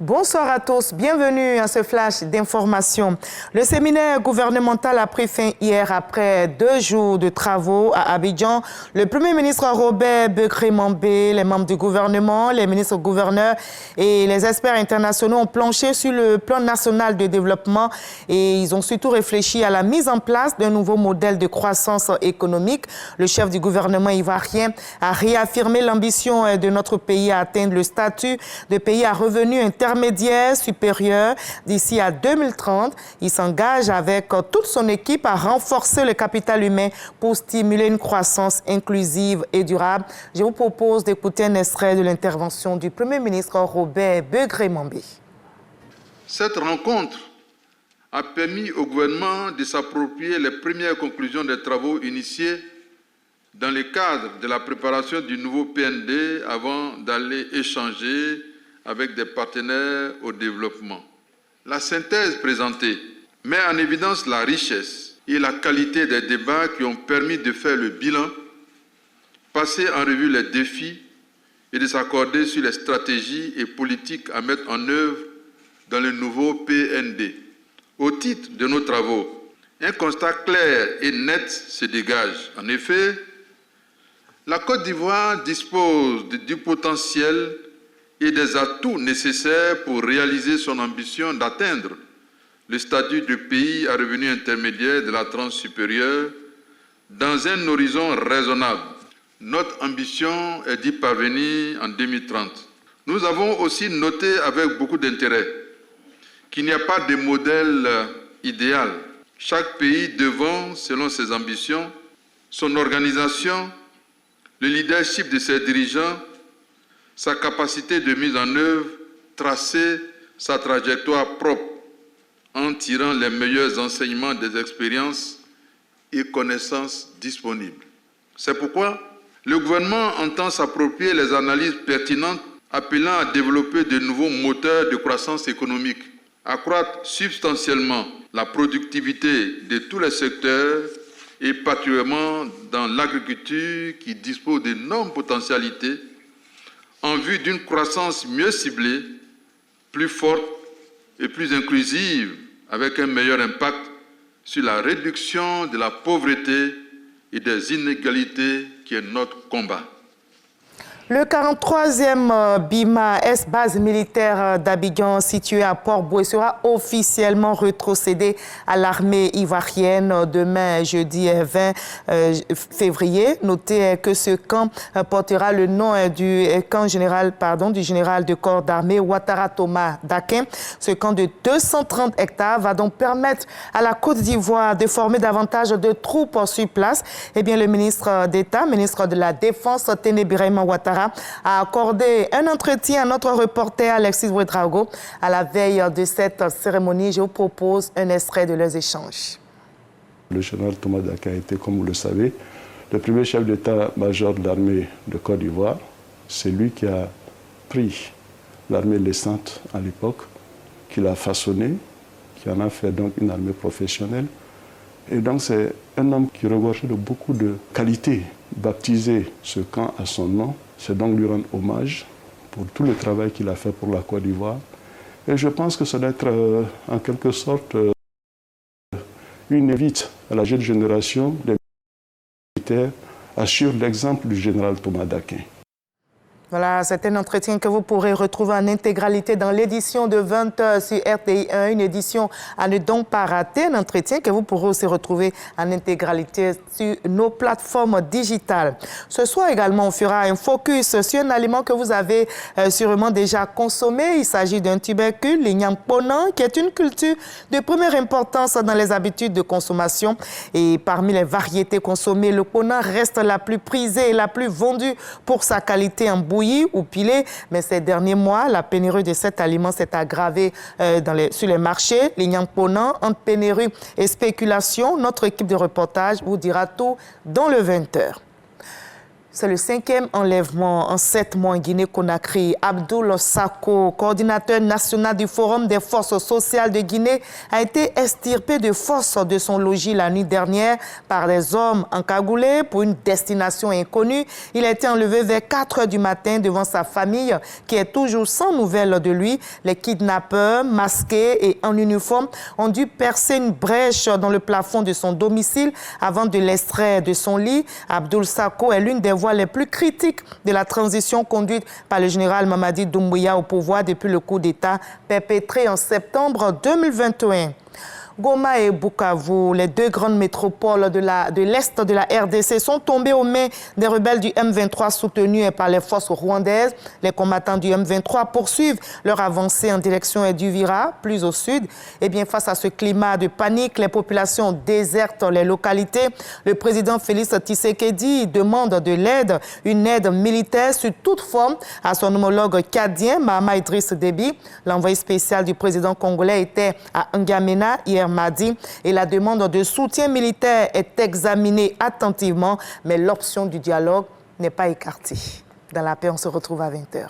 Bonsoir à tous, bienvenue à ce flash d'information. Le séminaire gouvernemental a pris fin hier après 2 jours de travaux à Abidjan. Le Premier ministre Robert Begré-Mambé, les membres du gouvernement, les ministres gouverneurs et les experts internationaux ont planché sur le plan national de développement et ils ont surtout réfléchi à la mise en place d'un nouveau modèle de croissance économique. Le chef du gouvernement ivoirien a réaffirmé l'ambition de notre pays à atteindre le statut de pays à revenu intermédiaire supérieur d'ici à 2030. Il s'engage avec toute son équipe à renforcer le capital humain pour stimuler une croissance inclusive et durable. Je vous propose d'écouter un extrait de l'intervention du Premier ministre Robert Begré-Mambé. Cette rencontre a permis au gouvernement de s'approprier les premières conclusions des travaux initiés dans le cadre de la préparation du nouveau PND avant d'aller échanger avec des partenaires au développement. La synthèse présentée met en évidence la richesse et la qualité des débats qui ont permis de faire le bilan, passer en revue les défis et de s'accorder sur les stratégies et politiques à mettre en œuvre dans le nouveau PND. Au titre de nos travaux, un constat clair et net se dégage. En effet, la Côte d'Ivoire dispose du potentiel et des atouts nécessaires pour réaliser son ambition d'atteindre le statut de pays à revenu intermédiaire de la tranche supérieure dans un horizon raisonnable. Notre ambition est d'y parvenir en 2030. Nous avons aussi noté avec beaucoup d'intérêt qu'il n'y a pas de modèle idéal. Chaque pays devant, selon ses ambitions, son organisation, le leadership de ses dirigeants, sa capacité de mise en œuvre, tracer sa trajectoire propre en tirant les meilleurs enseignements des expériences et connaissances disponibles. C'est pourquoi le gouvernement entend s'approprier les analyses pertinentes appelant à développer de nouveaux moteurs de croissance économique, accroître substantiellement la productivité de tous les secteurs et particulièrement dans l'agriculture qui dispose d'énormes potentialités en vue d'une croissance mieux ciblée, plus forte et plus inclusive, avec un meilleur impact sur la réduction de la pauvreté et des inégalités qui est notre combat. Le 43e BIMA, base militaire d'Abidjan, situé à Port-Boué, sera officiellement rétrocédé à l'armée ivoirienne demain, jeudi 20 février. Notez que ce camp portera le nom du général de corps d'armée Ouattara Thomas Dakin. Ce camp de 230 hectares va donc permettre à la Côte d'Ivoire de former davantage de troupes sur place. Eh bien, le ministre d'État, ministre de la Défense, Téné Birahima Ouattara, a accordé un entretien à notre reporter Alexis Ouedraogo à la veille de cette cérémonie. Je vous propose un extrait de leurs échanges. Le général Thomas Dakin a été, comme vous le savez, le premier chef d'état-major de l'armée de Côte d'Ivoire. C'est lui qui a pris l'armée naissante à l'époque, qui l'a façonnée, qui en a fait donc une armée professionnelle. Et donc c'est un homme qui regorgeait de beaucoup de qualités. Baptiser ce camp à son nom, c'est donc lui rendre hommage pour tout le travail qu'il a fait pour la Côte d'Ivoire. Et je pense que ça doit être en quelque sorte une invite à la jeune génération des militaires à suivre l'exemple du général Thomas Dakin. Voilà, c'est un entretien que vous pourrez retrouver en intégralité dans l'édition de 20h sur RTI 1, une édition à ne donc pas rater, un entretien que vous pourrez aussi retrouver en intégralité sur nos plateformes digitales. Ce soir également, on fera un focus sur un aliment que vous avez sûrement déjà consommé. Il s'agit d'un tubercule, l'igname ponant, qui est une culture de première importance dans les habitudes de consommation. Et parmi les variétés consommées, le ponant reste la plus prisée et la plus vendue pour sa qualité en bouillie ou pilé, mais ces derniers mois, la pénurie de cet aliment s'est aggravée sur les marchés. L'igname ponant, entre pénurie et spéculation, notre équipe de reportage vous dira tout dans le 20h. C'est le 5e enlèvement en 7 mois en Guinée-Conakry. Abdoul Sako, coordinateur national du Forum des forces sociales de Guinée, a été extirpé de force de son logis la nuit dernière par des hommes encagoulés pour une destination inconnue. Il a été enlevé vers 4 h du matin devant sa famille qui est toujours sans nouvelles de lui. Les kidnappeurs, masqués et en uniforme, ont dû percer une brèche dans le plafond de son domicile avant de l'extraire de son lit. Abdoul Sako est l'une des voix les plus critiques de la transition conduite par le général Mamadi Doumbouya au pouvoir depuis le coup d'État perpétré en septembre 2021. Goma et Bukavu, les 2 grandes métropoles de l'Est de la RDC, sont tombées aux mains des rebelles du M23 soutenus par les forces rwandaises. Les combattants du M23 poursuivent leur avancée en direction d'Uvira, plus au sud. Et bien, face à ce climat de panique, les populations désertent les localités. Le président Félix Tshisekedi demande de l'aide, une aide militaire sous toute forme, à son homologue cadien, Mahama Idriss Déby. L'envoyé spécial du président congolais était à N'Djamena hier mardi et la demande de soutien militaire est examinée attentivement, mais l'option du dialogue n'est pas écartée. Dans la paix, on se retrouve à 20 h.